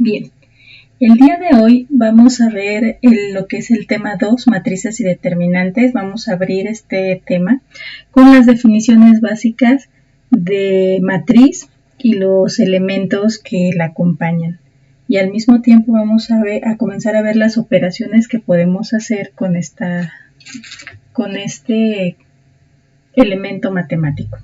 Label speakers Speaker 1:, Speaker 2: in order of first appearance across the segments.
Speaker 1: Bien, el día de hoy vamos a ver lo que es el tema 2, matrices y determinantes. Vamos a abrir este tema con las definiciones básicas de matriz y los elementos que la acompañan. Y al mismo tiempo vamos a comenzar a ver las operaciones que podemos hacer con este elemento matemático.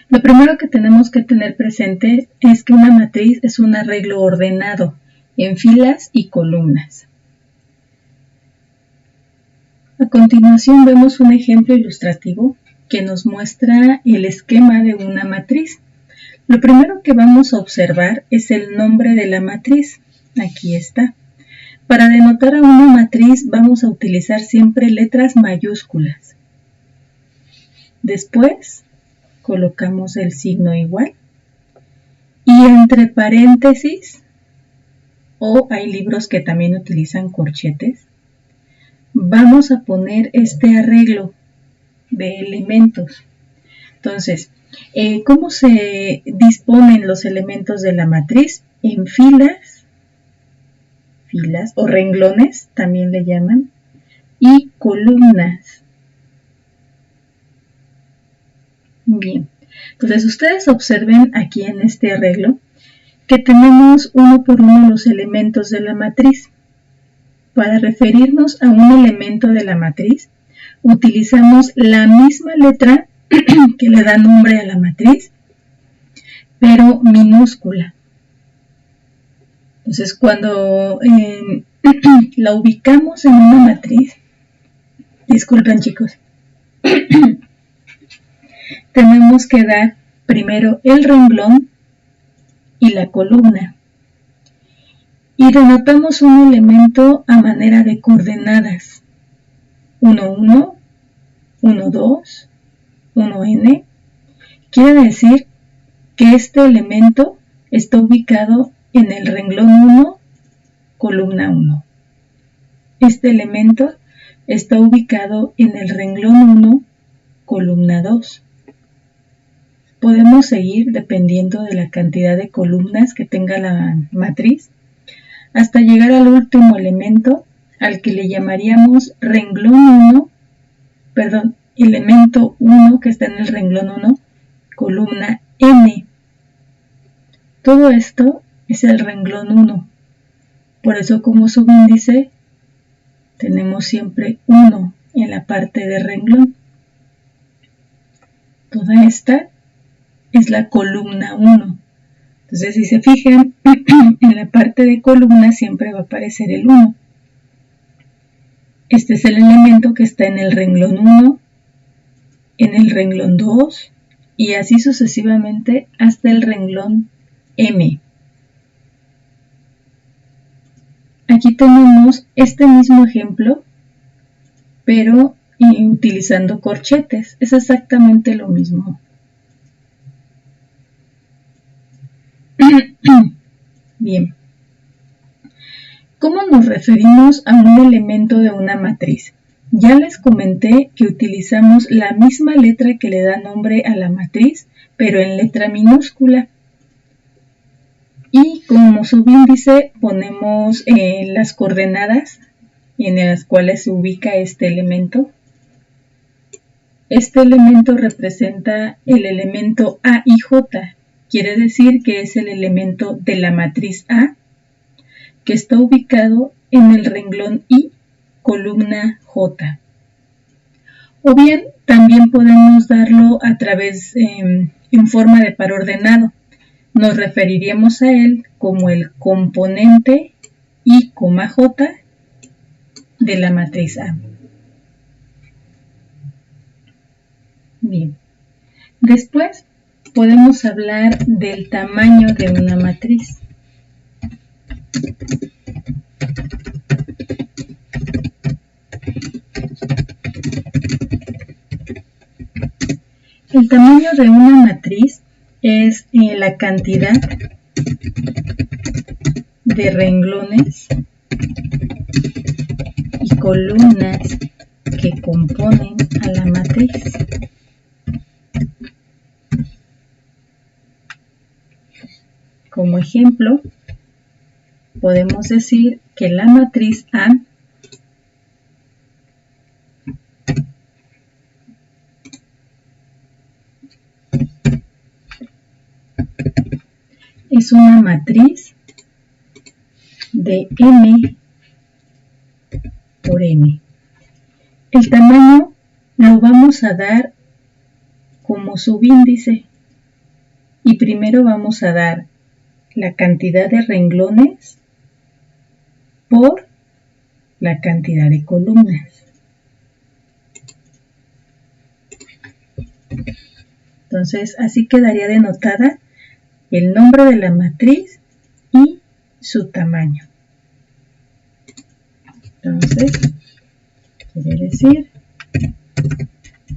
Speaker 1: Lo primero que tenemos que tener presente es que una matriz es un arreglo ordenado en filas y columnas. A continuación vemos un ejemplo ilustrativo que nos muestra el esquema de una matriz. Lo primero que vamos a observar es el nombre de la matriz. Aquí está. Para denotar a una matriz vamos a utilizar siempre letras mayúsculas. Después colocamos el signo igual y entre paréntesis, o hay libros que también utilizan corchetes, vamos a poner este arreglo de elementos. Entonces, ¿cómo se disponen los elementos de la matriz? En filas o renglones, también le llaman, y columnas. Bien, entonces ustedes observen aquí en este arreglo que tenemos uno por uno los elementos de la matriz. Para referirnos a un elemento de la matriz, utilizamos la misma letra que le da nombre a la matriz, pero minúscula. Entonces, cuando la ubicamos en una matriz, disculpen chicos, tenemos que dar primero el renglón y la columna. Y denotamos un elemento a manera de coordenadas. 1, 1, 1, 2, 1n. Quiere decir que este elemento está ubicado en el renglón 1, columna 1. Este elemento está ubicado en el renglón 1, columna 2. Podemos seguir dependiendo de la cantidad de columnas que tenga la matriz hasta llegar al último elemento al que le llamaríamos elemento 1 que está en el renglón 1, columna n. Todo esto es el renglón 1. Por eso como subíndice tenemos siempre 1 en la parte de renglón. Toda esta es la columna 1. Entonces, si se fijan, en la parte de columna siempre va a aparecer el 1. Este es el elemento que está en el renglón 1, en el renglón 2 y así sucesivamente hasta el renglón M. Aquí tenemos este mismo ejemplo, pero utilizando corchetes. Es exactamente lo mismo. Bien. ¿Cómo nos referimos a un elemento de una matriz? Ya les comenté que utilizamos la misma letra que le da nombre a la matriz, pero en letra minúscula. Y como subíndice ponemos las coordenadas en las cuales se ubica este elemento. Este elemento representa el elemento A y J. Quiere decir que es el elemento de la matriz A, que está ubicado en el renglón I, columna J. O bien, también podemos darlo a través en forma de par ordenado. Nos referiríamos a él como el componente I, J de la matriz A. Bien. Después podemos hablar del tamaño de una matriz. El tamaño de una matriz es la cantidad de renglones y columnas que componen a la matriz. Como ejemplo, podemos decir que la matriz A es una matriz de M por N. El tamaño lo vamos a dar como subíndice y primero vamos a dar la cantidad de renglones por la cantidad de columnas. Entonces, así quedaría denotada el nombre de la matriz y su tamaño. Entonces, quiere decir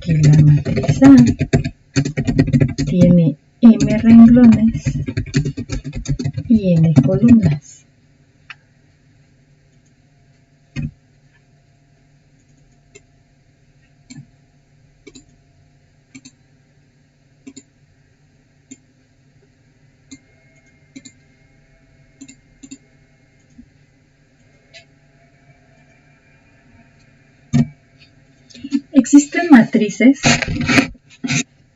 Speaker 1: que la matriz A tiene M renglones y N columnas. Existen matrices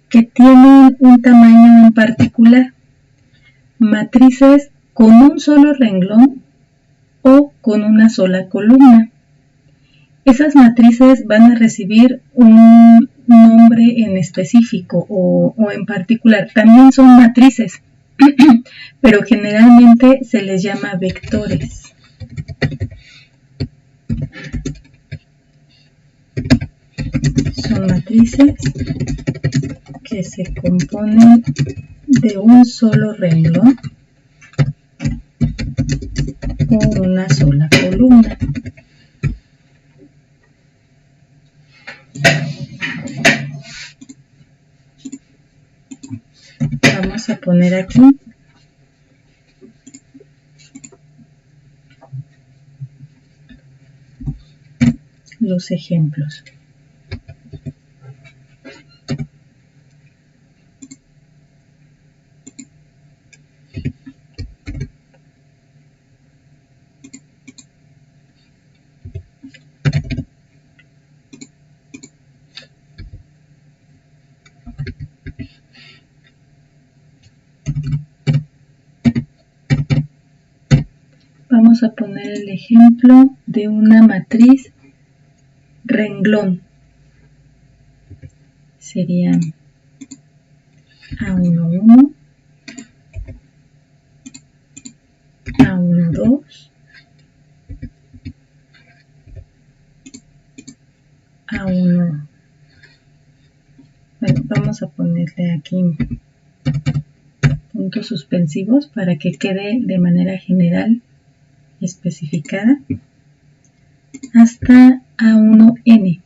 Speaker 1: que tienen un tamaño en particular, matrices con un solo renglón o con una sola columna. Esas matrices van a recibir un nombre en específico o en particular. También son matrices, pero generalmente se les llama vectores. Son matrices que se componen de un solo renglón o una sola columna. Vamos a poner aquí los ejemplos. Vamos a poner el ejemplo de una matriz renglón. Serían A11, A12, A1. Bueno, vamos a ponerle aquí puntos suspensivos para que quede de manera general especificada hasta A1N.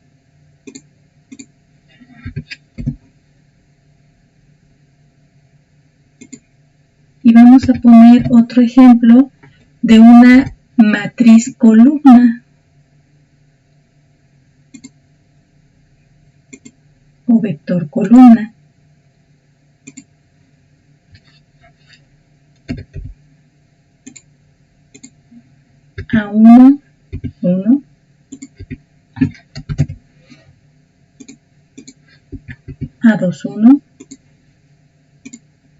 Speaker 1: Y vamos a poner otro ejemplo de una matriz columna o vector columna. A1, 1, A2, 1,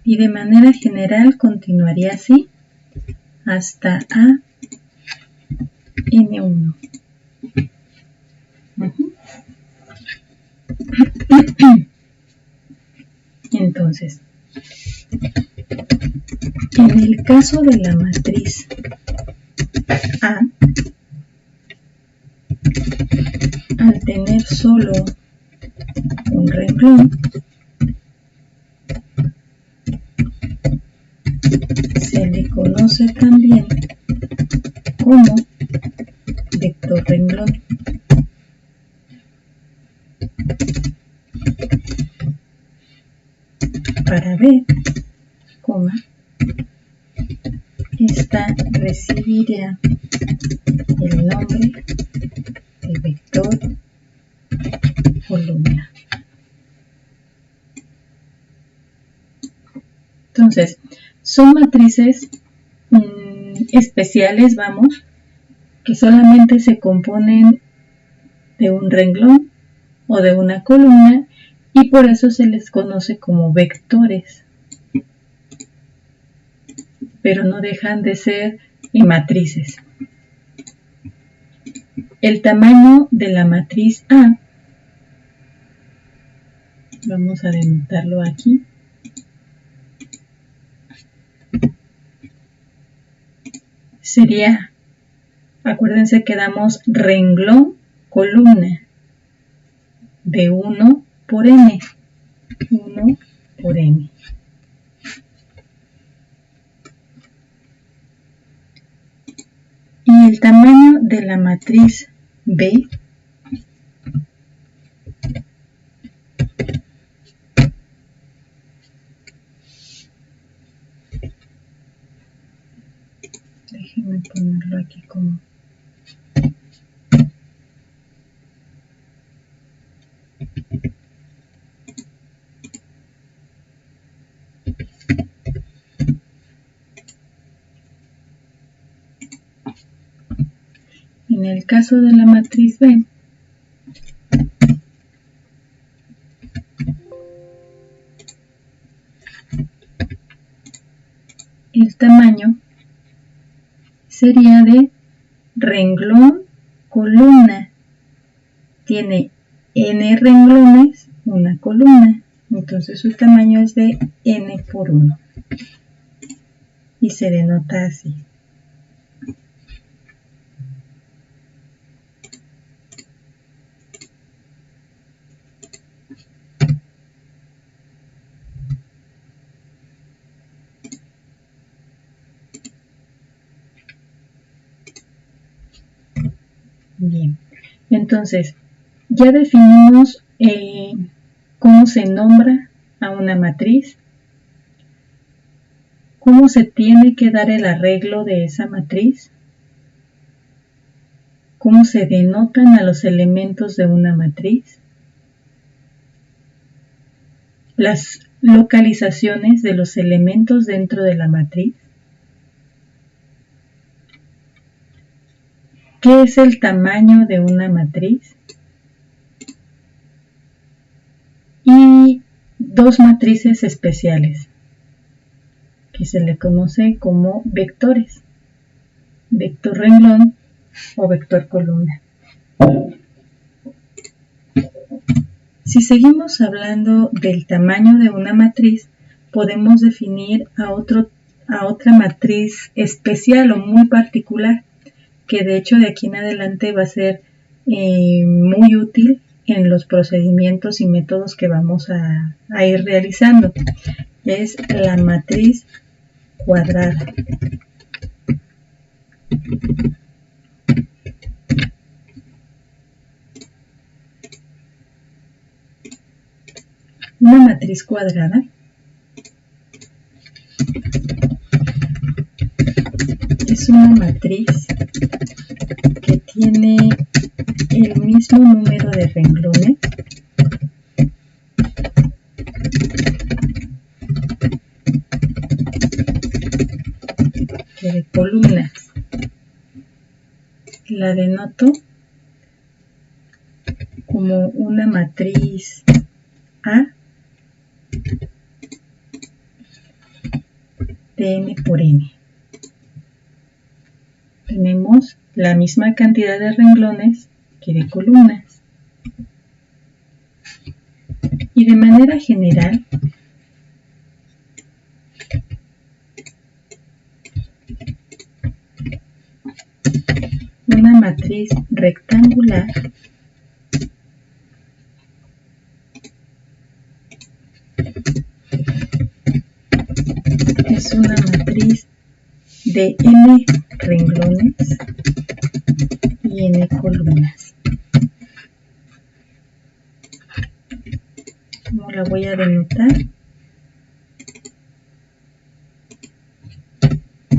Speaker 1: y de manera general continuaría así hasta N1. Entonces, en el caso de la matriz A, al tener solo un renglón, se le conoce también como vector renglón. Para B, esta recibirá el nombre de vector columna. Entonces, son matrices especiales, vamos, que solamente se componen de un renglón o de una columna y por eso se les conoce como vectores, pero no dejan de ser matrices. El tamaño de la matriz A, vamos a denotarlo aquí, sería, acuérdense que damos renglón, columna, de 1 por n, 1 por n. Y el tamaño de la matriz B déjenme ponerlo aquí como en el caso de la matriz B, el tamaño sería de renglón, columna. Tiene n renglones, una columna. Entonces su tamaño es de n por 1. Y se denota así. Bien, entonces ya definimos cómo se nombra a una matriz, cómo se tiene que dar el arreglo de esa matriz, cómo se denotan a los elementos de una matriz, las localizaciones de los elementos dentro de la matriz, qué es el tamaño de una matriz y dos matrices especiales que se le conoce como vectores, vector renglón o vector columna. Si seguimos hablando del tamaño de una matriz, podemos definir a otra matriz especial o muy particular, que de hecho de aquí en adelante va a ser muy útil en los procedimientos y métodos que vamos a ir realizando. Es la matriz cuadrada. Una matriz cuadrada es una matriz que tiene el mismo número de renglones que de columnas. La denoto como una matriz A de n por n. Tenemos la misma cantidad de renglones que de columnas. Y de manera general, una matriz rectangular es una matriz de n renglones y n columnas. ¿Cómo la voy a denotar?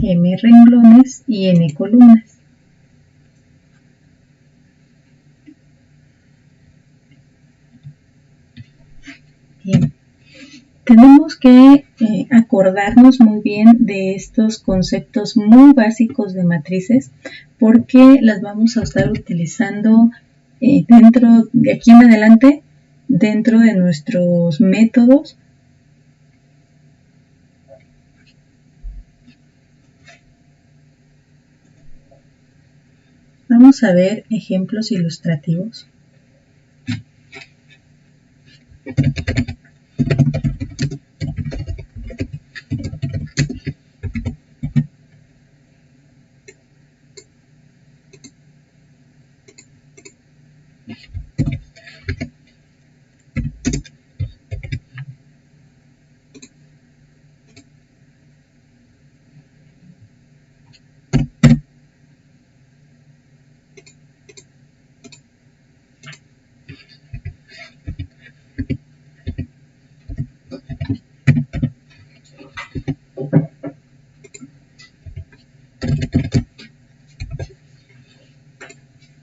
Speaker 1: M renglones y n columnas. Bien. tenemos que acordarnos muy bien de estos conceptos muy básicos de matrices porque las vamos a estar utilizando dentro de aquí en adelante, dentro de nuestros métodos. Vamos a ver ejemplos ilustrativos.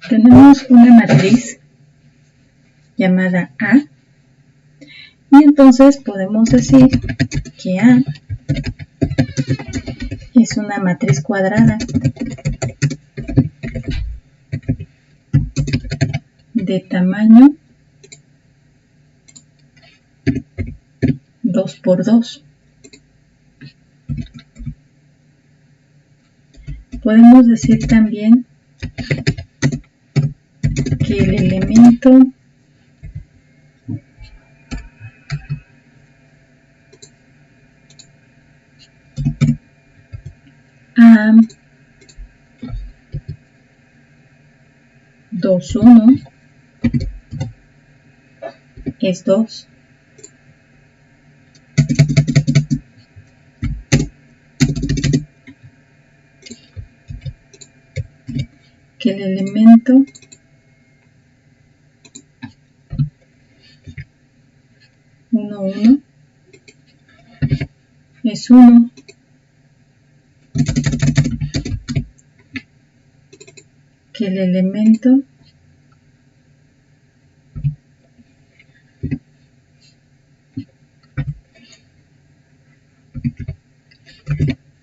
Speaker 1: Tenemos una matriz llamada A y entonces podemos decir que A es una matriz cuadrada de tamaño 2 por 2. Podemos decir también que el elemento A 2, 1 es 2. Que el elemento uno es 1. Que el elemento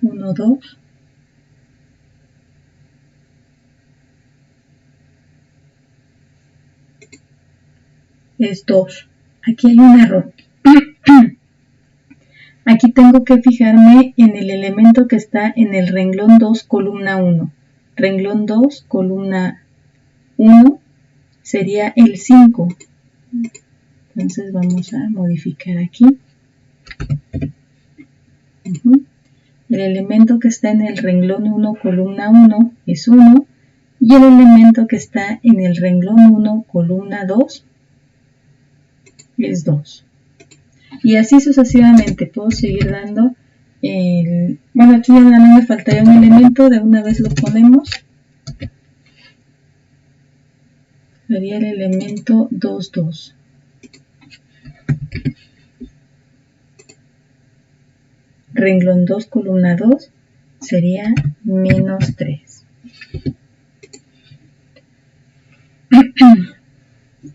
Speaker 1: uno, 2 es 2. Aquí hay un error. Aquí tengo que fijarme en el elemento que está en el renglón 2, columna 1. Renglón 2, columna 1 sería el 5. Entonces vamos a modificar aquí. El elemento que está en el renglón 1, columna 1 es 1. Y el elemento que está en el renglón 1, columna 2 es 2. Y así sucesivamente puedo seguir dando bueno, aquí ya no me faltaría un elemento, de una vez lo ponemos. Sería el elemento 2, 2. Renglón 2, columna 2 sería menos 3.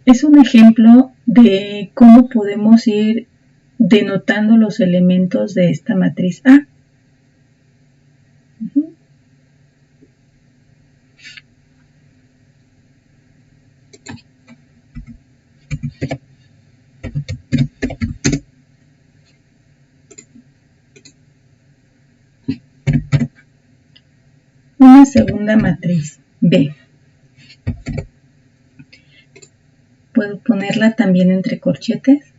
Speaker 1: Es un ejemplo de cómo podemos ir denotando los elementos de esta matriz A. Una segunda matriz B. Puedo ponerla también entre corchetes.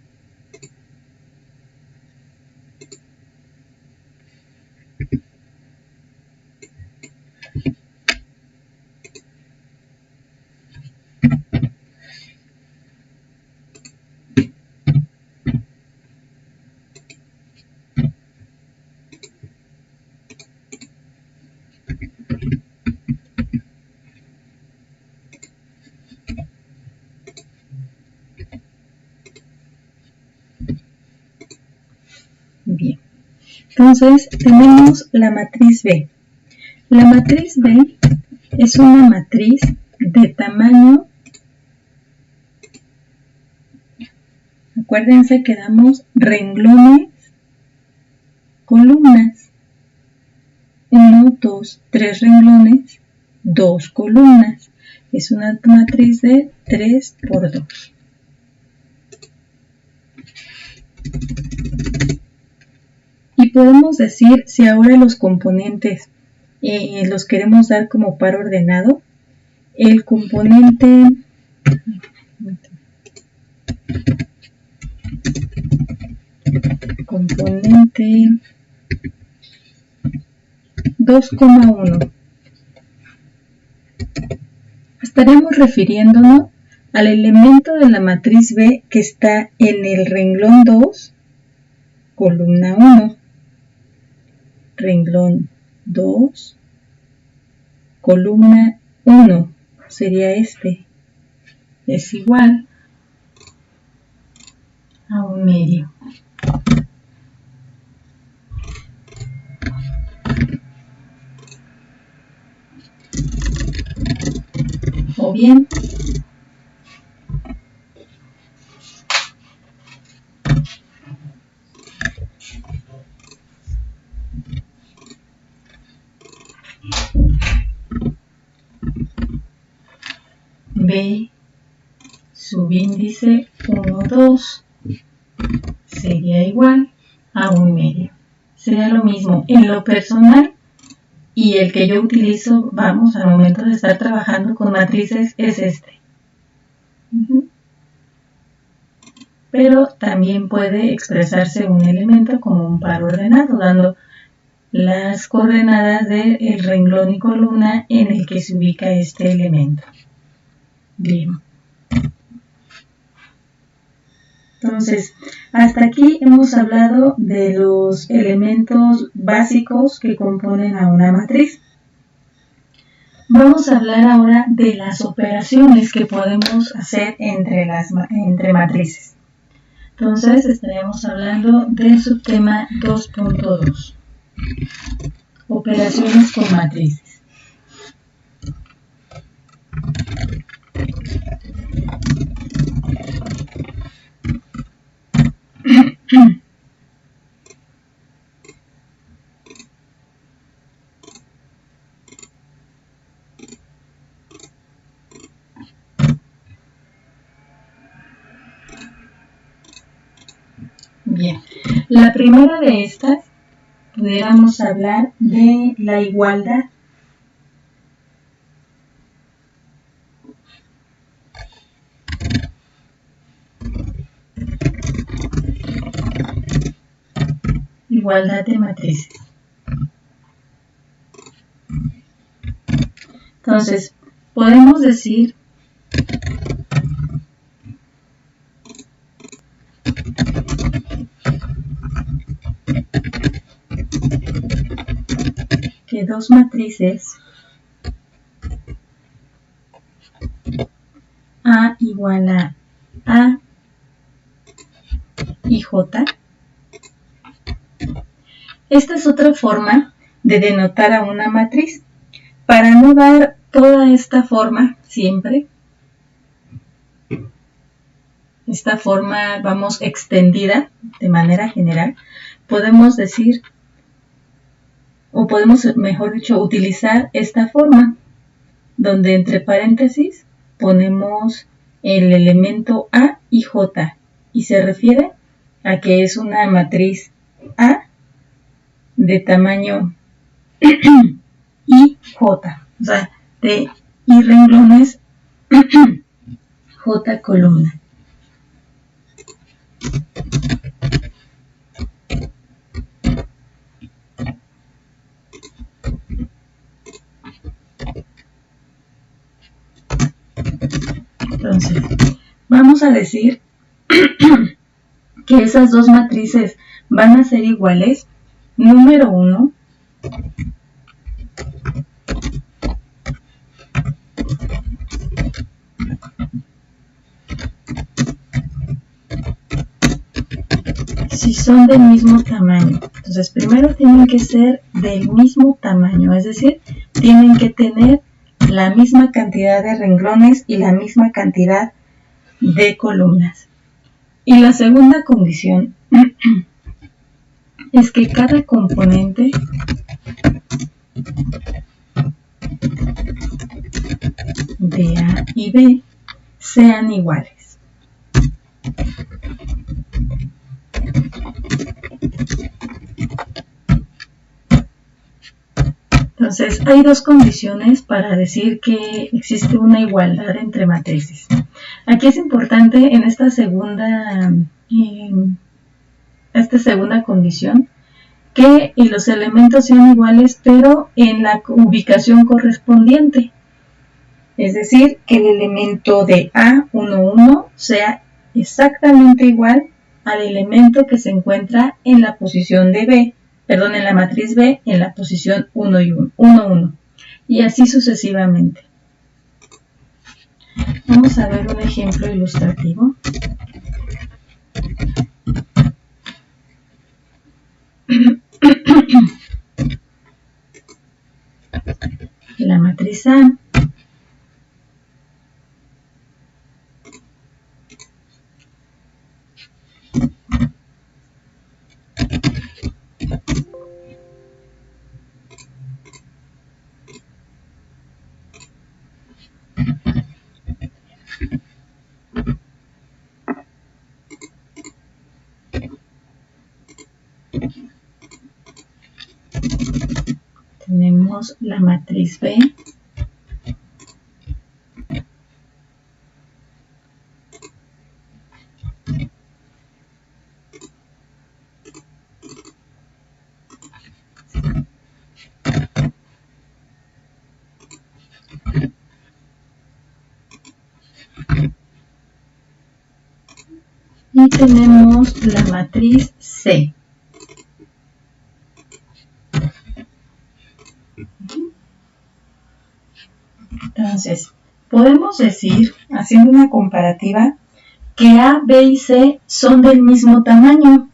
Speaker 1: Bien, entonces tenemos la matriz B. La matriz B es una matriz de tamaño, acuérdense que damos renglones, columnas. 1, 2, 3 renglones, 2 columnas. Es una matriz de 3 por 2. Y podemos decir, si ahora los componentes los queremos dar como par ordenado, el componente 2,1 estaremos refiriéndonos al elemento de la matriz B que está en el renglón 2, columna 1, renglón 2, columna 1, sería este, es igual a 1/2. O bien, B subíndice 1, 2 sería igual a 1/2. Sería lo mismo en lo personal y el que yo utilizo, vamos, al momento de estar trabajando con matrices es este. Pero también puede expresarse un elemento como un par ordenado, dando las coordenadas del renglón y columna en el que se ubica este elemento. Bien. Entonces, hasta aquí hemos hablado de los elementos básicos que componen a una matriz. Vamos a hablar ahora de las operaciones que podemos hacer entre matrices. Entonces, estaremos hablando del subtema 2.2. Operaciones con matrices. Bien, la primera de estas pudiéramos hablar de la igualdad. Igualdad de matrices. Entonces, podemos decir que dos matrices A igual a A y J. Esta es otra forma de denotar a una matriz. Para no dar toda esta forma siempre, esta forma, vamos, extendida de manera general, podemos decir, o podemos, mejor dicho, utilizar esta forma, donde entre paréntesis ponemos el elemento A y J, y se refiere a que es una matriz A de tamaño I, J, o sea, de I renglones, J columna. Entonces, vamos a decir que esas dos matrices van a ser iguales. Número 1, si son del mismo tamaño. Entonces, primero tienen que ser del mismo tamaño, es decir, tienen que tener la misma cantidad de renglones y la misma cantidad de columnas. Y la segunda condición es que cada componente de A y B sean iguales. Entonces, hay dos condiciones para decir que existe una igualdad entre matrices. Aquí es importante en esta segunda condición que los elementos sean iguales, pero en la ubicación correspondiente. Es decir, que el elemento de A11 sea exactamente igual al elemento que se encuentra en la posición de B, en la matriz B, en la posición 1, 1. Y así sucesivamente. Vamos a ver un ejemplo ilustrativo. La matriz A tenemos la matriz B y tenemos la matriz C. Entonces, podemos decir, haciendo una comparativa, que A, B y C son del mismo tamaño.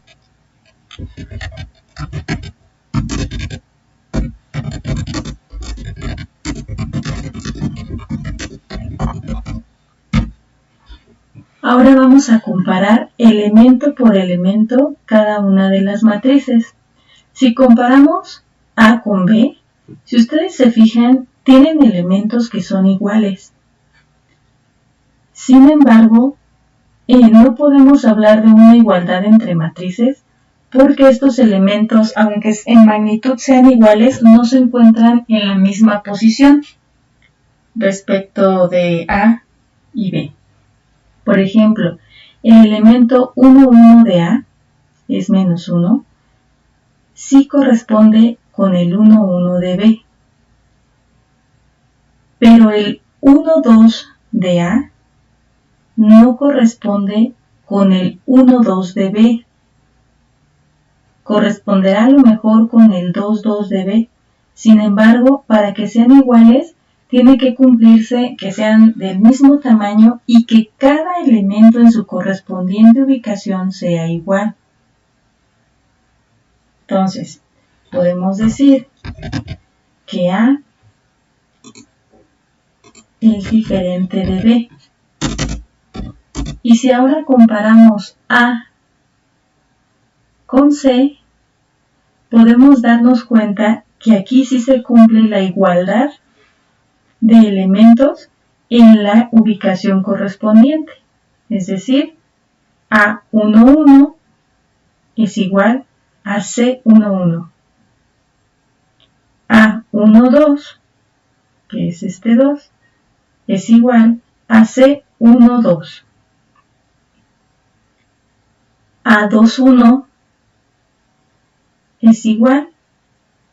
Speaker 1: Ahora vamos a comparar elemento por elemento cada una de las matrices. Si comparamos A con B, si ustedes se fijan, tienen elementos que son iguales. Sin embargo, no podemos hablar de una igualdad entre matrices porque estos elementos, aunque en magnitud sean iguales, no se encuentran en la misma posición respecto de A y B. Por ejemplo, el elemento 1, 1 de A es menos 1, sí corresponde con el 1, 1 de B. Pero el 1, 2 de A no corresponde con el 1, 2 de B. Corresponderá a lo mejor con el 2, 2 de B. Sin embargo, para que sean iguales, tiene que cumplirse que sean del mismo tamaño y que cada elemento en su correspondiente ubicación sea igual. Entonces, podemos decir que A es diferente de B. Y si ahora comparamos A con C, podemos darnos cuenta que aquí sí se cumple la igualdad de elementos en la ubicación correspondiente. Es decir, A11 es igual a C11. A12, que es este 2, es igual a C12. A21 es igual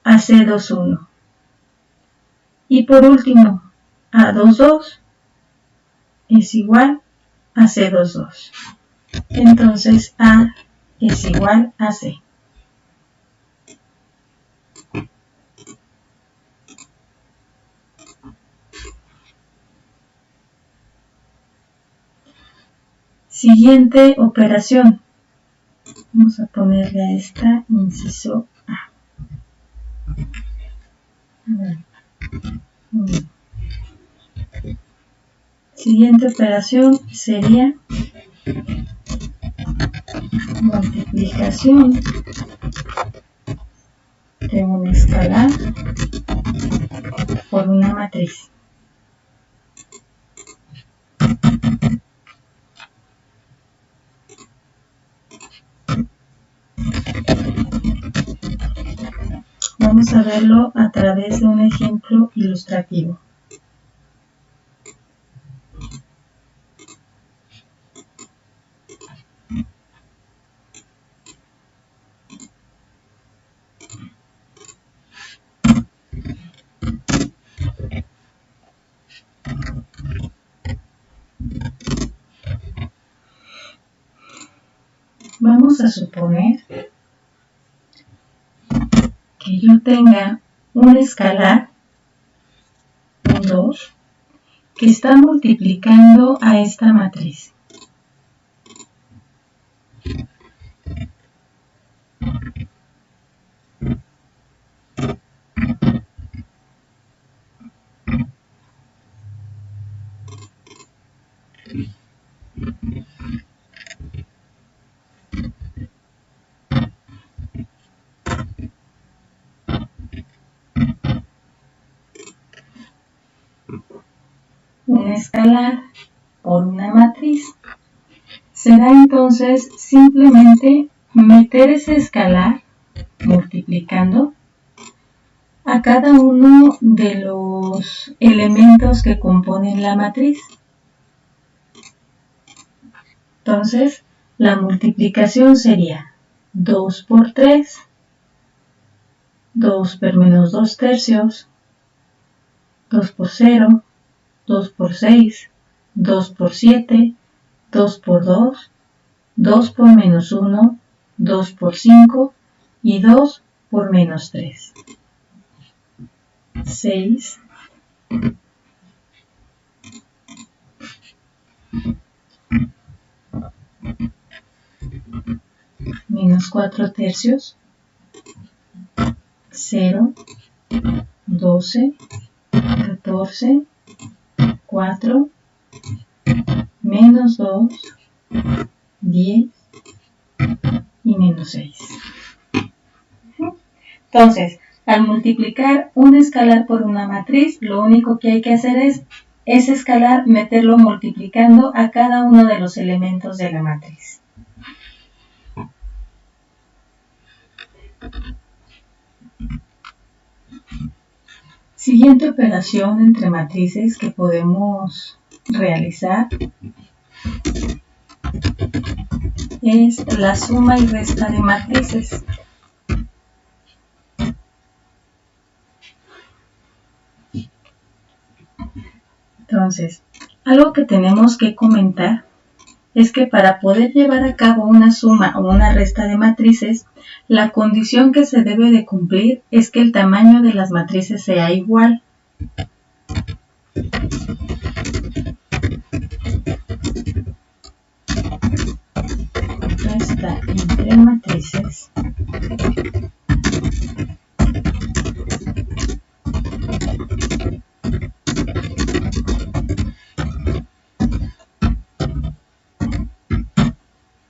Speaker 1: a C21. Y por último, A22 es igual a C22. Entonces, A es igual a C. Siguiente operación. Vamos a ponerle a esta inciso A. Siguiente operación sería multiplicación de un escalar por una matriz. Vamos a verlo a través de un ejemplo ilustrativo. Vamos a suponer que yo tenga un escalar, un 2, que está multiplicando a esta matriz. Un escalar por una matriz. Será entonces simplemente meter ese escalar multiplicando a cada uno de los elementos que componen la matriz. Entonces, la multiplicación sería 2 por 3, 2 por menos 2 tercios, 2 por 0, 2 por 6, 2 por 7, 2 por 2, 2 por menos 1, 2 por 5 y 2 por menos 3. 6 menos 4 tercios, 0, 12, 14, 4, menos 2, 10 y menos 6. Entonces, al multiplicar un escalar por una matriz, lo único que hay que hacer es ese escalar meterlo multiplicando a cada uno de los elementos de la matriz. Siguiente operación entre matrices que podemos realizar es la suma y resta de matrices. Entonces, algo que tenemos que comentar es que para poder llevar a cabo una suma o una resta de matrices, la condición que se debe de cumplir es que el tamaño de las matrices sea igual. Resta entre matrices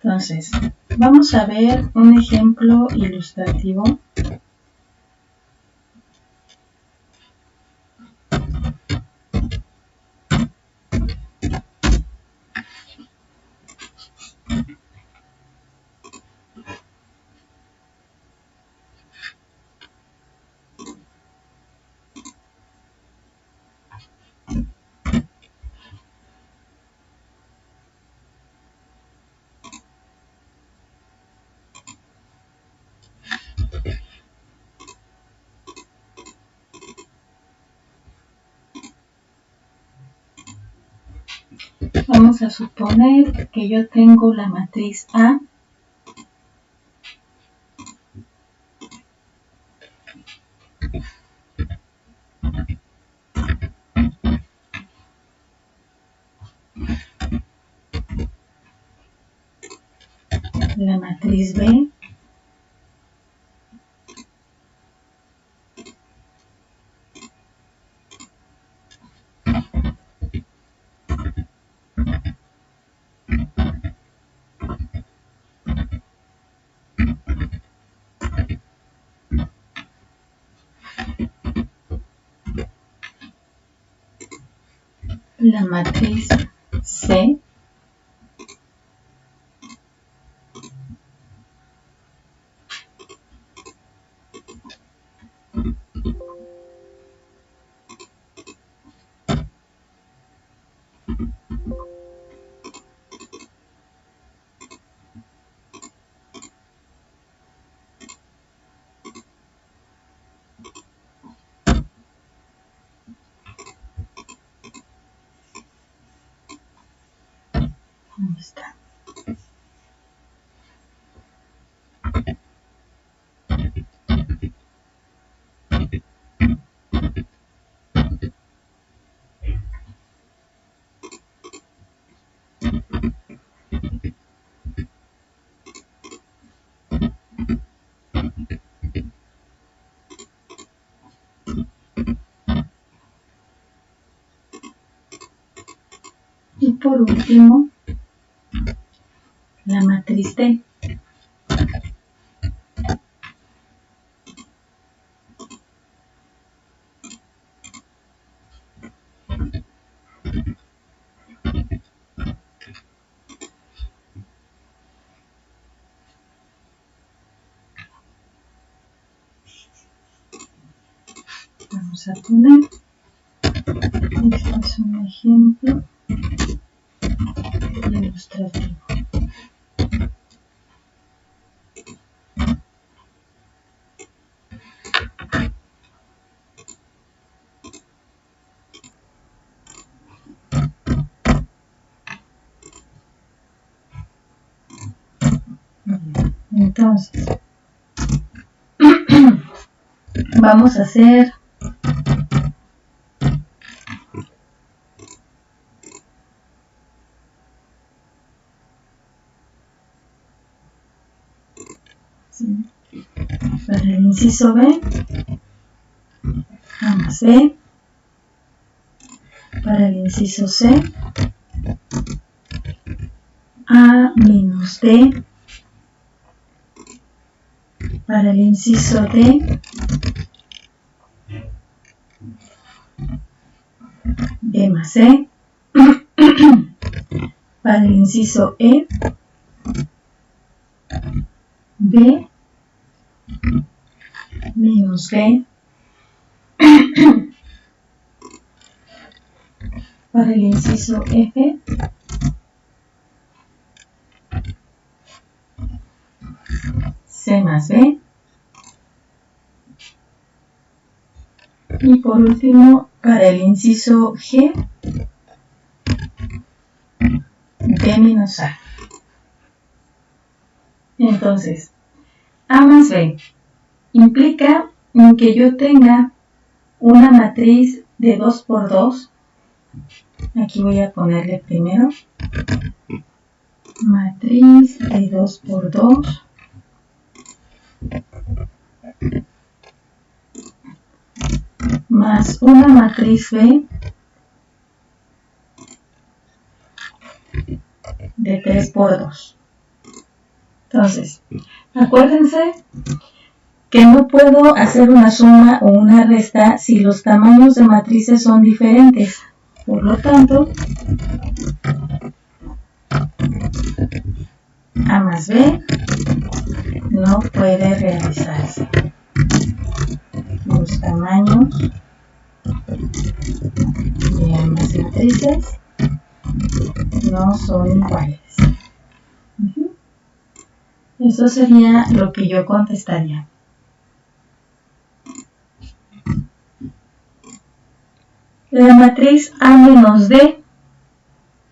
Speaker 1: Entonces, vamos a ver un ejemplo ilustrativo. Vamos a suponer que yo tengo la matriz A la matriz B la matriz C ahí está. Y por último, la matriz D. Vamos a poner, este es un ejemplo ilustrativo. Entonces, vamos a hacer para el inciso B, A más B, para el inciso C, A menos D, para el inciso D, B más C, para el inciso E, B menos B, para el inciso F, C más B, y por último para el inciso G, D menos A. Entonces, A más B implica que yo tenga una matriz de 2 por 2. Aquí voy a ponerle primero matriz de 2 por 2 más una matriz B de 3 por 2. Entonces, acuérdense que no puedo hacer una suma o una resta si los tamaños de matrices son diferentes. Por lo tanto, A más B no puede realizarse. Los tamaños de ambas matrices no son iguales. Eso sería lo que yo contestaría. La matriz A menos D,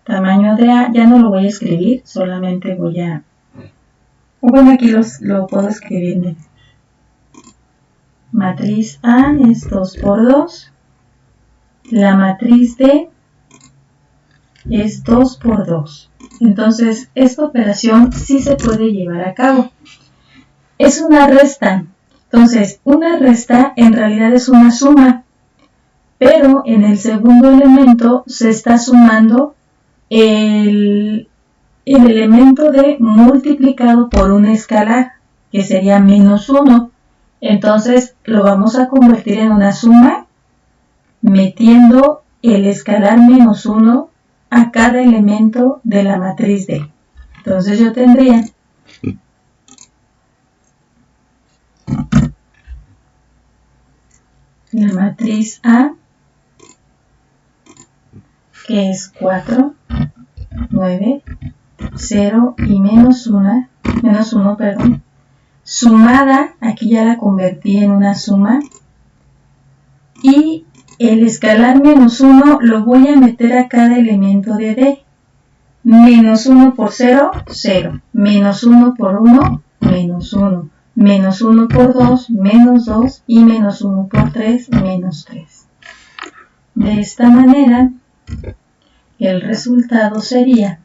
Speaker 1: tamaño de A, ya no lo voy a escribir, solamente voy a... Bueno, aquí lo puedo escribir. Matriz A es 2 por 2. La matriz D es 2 por 2. Entonces, esta operación sí se puede llevar a cabo. Es una resta. Entonces, una resta en realidad es una suma. Pero en el segundo elemento se está sumando el elemento D multiplicado por un escalar, que sería menos 1. Entonces lo vamos a convertir en una suma metiendo el escalar menos 1 a cada elemento de la matriz D. Entonces yo tendría la matriz A, que es 4, 9, 0 y menos 1, perdón, sumada, aquí ya la convertí en una suma, y el escalar menos 1 lo voy a meter a cada elemento de D. Menos 1 por 0, 0. Menos 1 por 1, menos 1. Menos 1 por 2, menos 2. Y menos 1 por 3, menos 3. De esta manera, el resultado sería,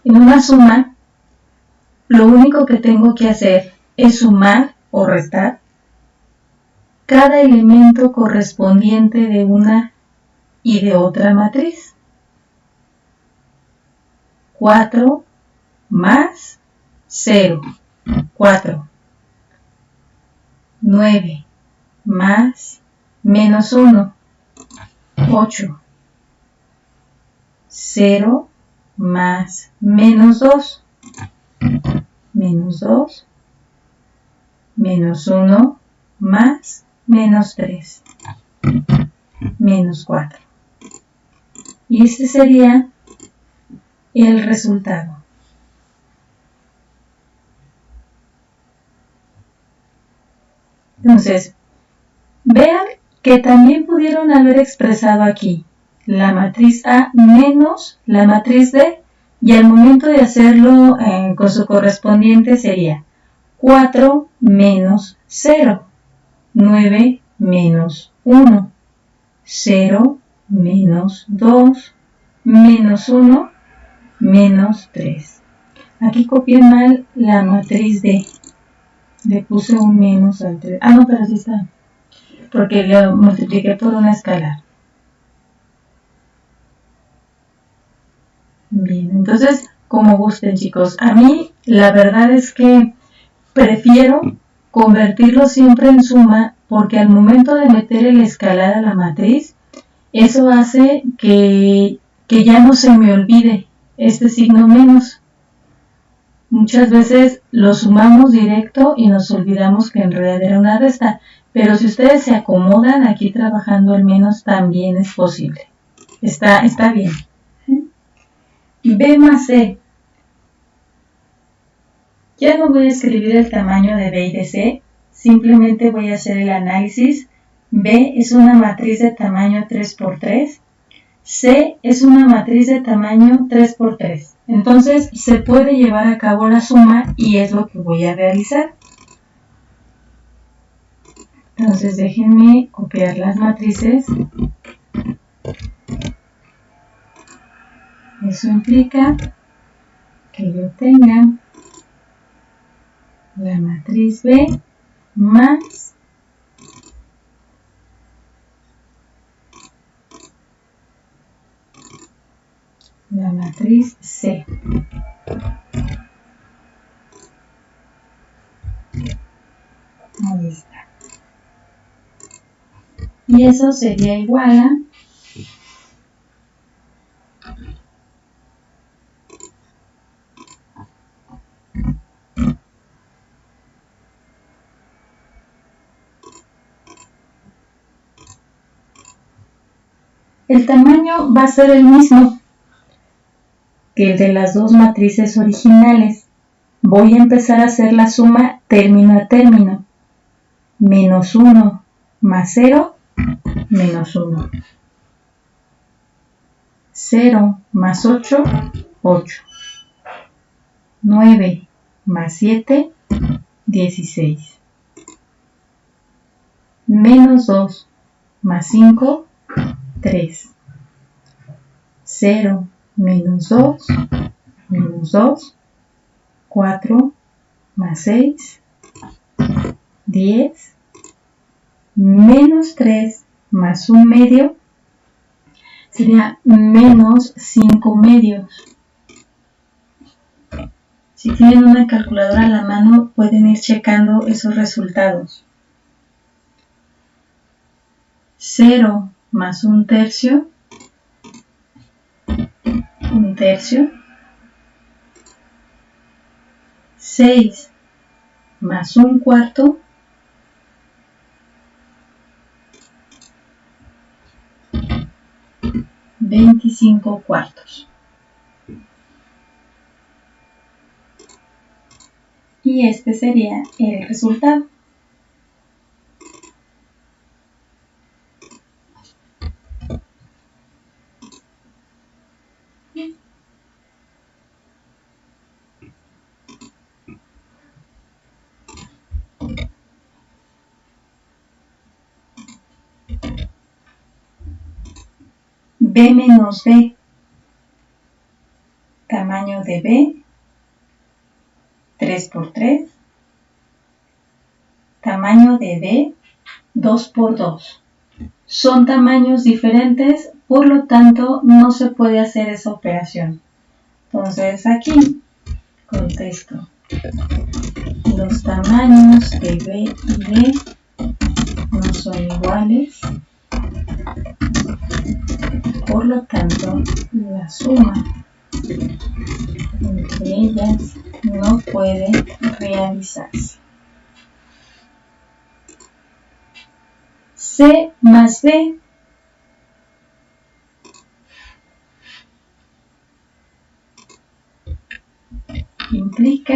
Speaker 1: en una suma, lo único que tengo que hacer es sumar o restar cada elemento correspondiente de una y de otra matriz. 4 más 0, 4. 9 más menos 1, 8. 0 más menos 2, menos 2, menos 1 más menos 3, menos 4. Y este sería el resultado. Entonces, vean que también pudieron haber expresado aquí la matriz A menos la matriz D, y al momento de hacerlo con su correspondiente sería 4 menos 0, 9 menos 1, 0 menos 2, menos 1, menos 3. Aquí copié mal la matriz D. Le puse un menos al 3. Ah, no, pero sí está. Porque lo multipliqué por una escalar. Bien, entonces, como gusten, chicos. A mí, la verdad es que prefiero convertirlo siempre en suma, porque al momento de meter el escalar a la matriz, eso hace que ya no se me olvide este signo menos. Muchas veces lo sumamos directo y nos olvidamos que en realidad era una resta, pero si ustedes se acomodan aquí trabajando el menos también es posible. Está bien. B más C. Ya no voy a escribir el tamaño de B y de C, simplemente voy a hacer el análisis. B es una matriz de tamaño 3×3. C es una matriz de tamaño 3×3. Entonces se puede llevar a cabo la suma y es lo que voy a realizar. Entonces déjenme copiar las matrices. Eso implica que yo tenga la matriz B más la matriz C. Ahí está. Y eso sería igual a el tamaño va a ser el mismo que el de las dos matrices originales. Voy a empezar a hacer la suma término a término. Menos 1 más 0, menos 1. 0 más 8, 8. 9 más 7, 16. Menos 2 más 5, 3. 0 menos 2, menos 2. 4 más 6, 10. Menos 3 más 1 medio sería menos 5 medios. Si tienen una calculadora a la mano, pueden ir checando esos resultados. 0 más 1/3, 1/3, 6 más 1/4, 25/4. Y este sería el resultado. B menos B, tamaño de B, 3 por 3, tamaño de D, 2 por 2. Son tamaños diferentes, por lo tanto no se puede hacer esa operación. Entonces aquí contesto, los tamaños de B y D no son iguales, por lo tanto la suma entre ellas no puede realizarse. C más B implica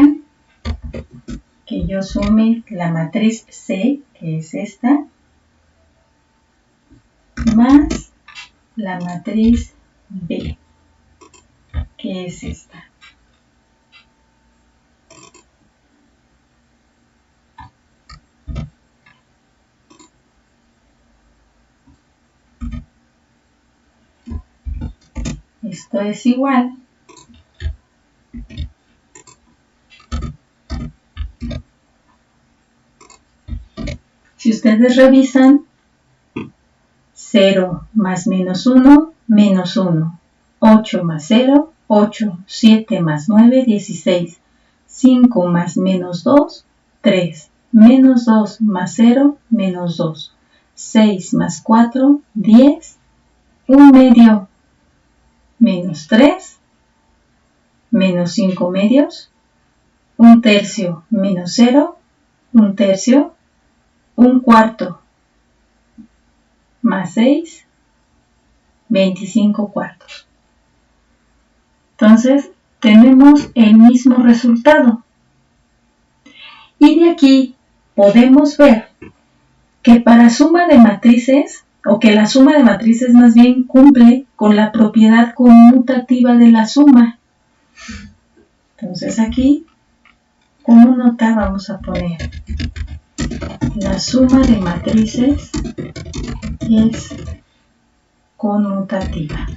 Speaker 1: que yo sume la matriz C, que es esta, más la matriz B, que es esta. Esto es igual si ustedes revisan 0 más menos 1, menos 1, 8 más 0, 8, 7 más 9, 16, 5 más menos 2, 3, menos 2 más 0, menos 2, 6 más 4, 10, 1 medio, menos 3, menos 5 medios, 1/3 menos 0, 1/3, 1/4 más 6, 25/4. Entonces tenemos el mismo resultado. Y de aquí podemos ver que para suma de matrices, o que la suma de matrices más bien cumple con la propiedad conmutativa de la suma. Entonces aquí, como nota, vamos a poner la suma de matrices es conmutativa.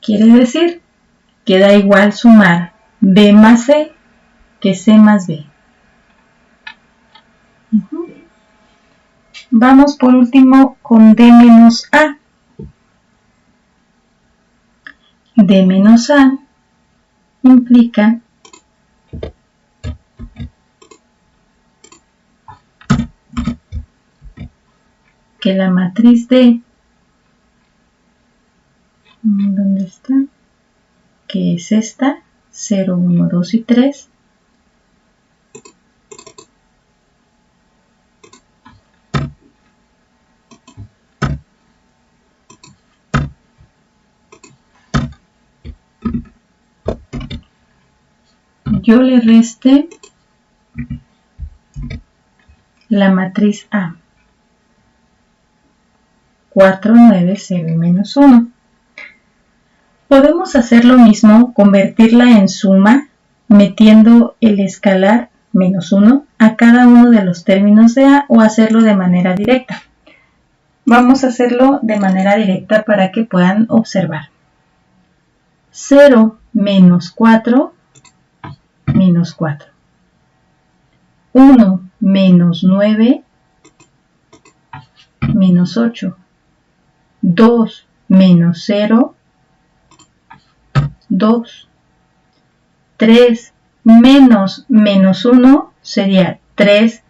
Speaker 1: Quiere decir que da igual sumar B más C que C más B. Vamos por último con D menos A. D menos A implica que la matriz D, ¿dónde está? Que es esta, 0, 1, 2 y 3, yo le reste la matriz A, 4, 9, 0 y menos 1. Podemos hacer lo mismo, convertirla en suma, metiendo el escalar menos 1 a cada uno de los términos de A, o hacerlo de manera directa. Vamos a hacerlo de manera directa para que puedan observar. 0 menos 4, menos 4. 1 menos 9, menos 8. 2 menos 0, 2. 3 menos menos 1 sería 3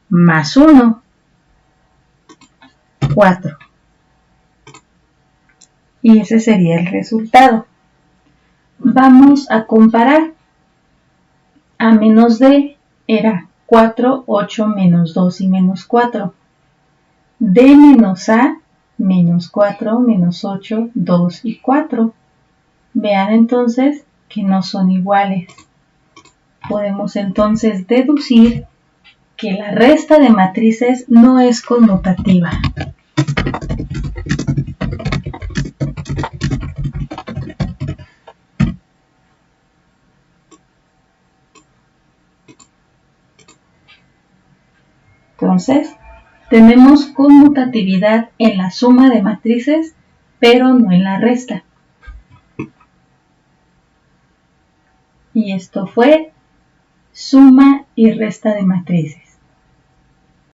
Speaker 1: más 1, 4. Y ese sería el resultado. Vamos a comparar. A menos D era 4, 8, menos 2 y menos 4. D menos A, menos 4, menos 8, 2 y 4. Vean entonces que no son iguales. Podemos entonces deducir que la resta de matrices no es conmutativa. Entonces, tenemos conmutatividad en la suma de matrices, pero no en la resta. Y esto fue suma y resta de matrices.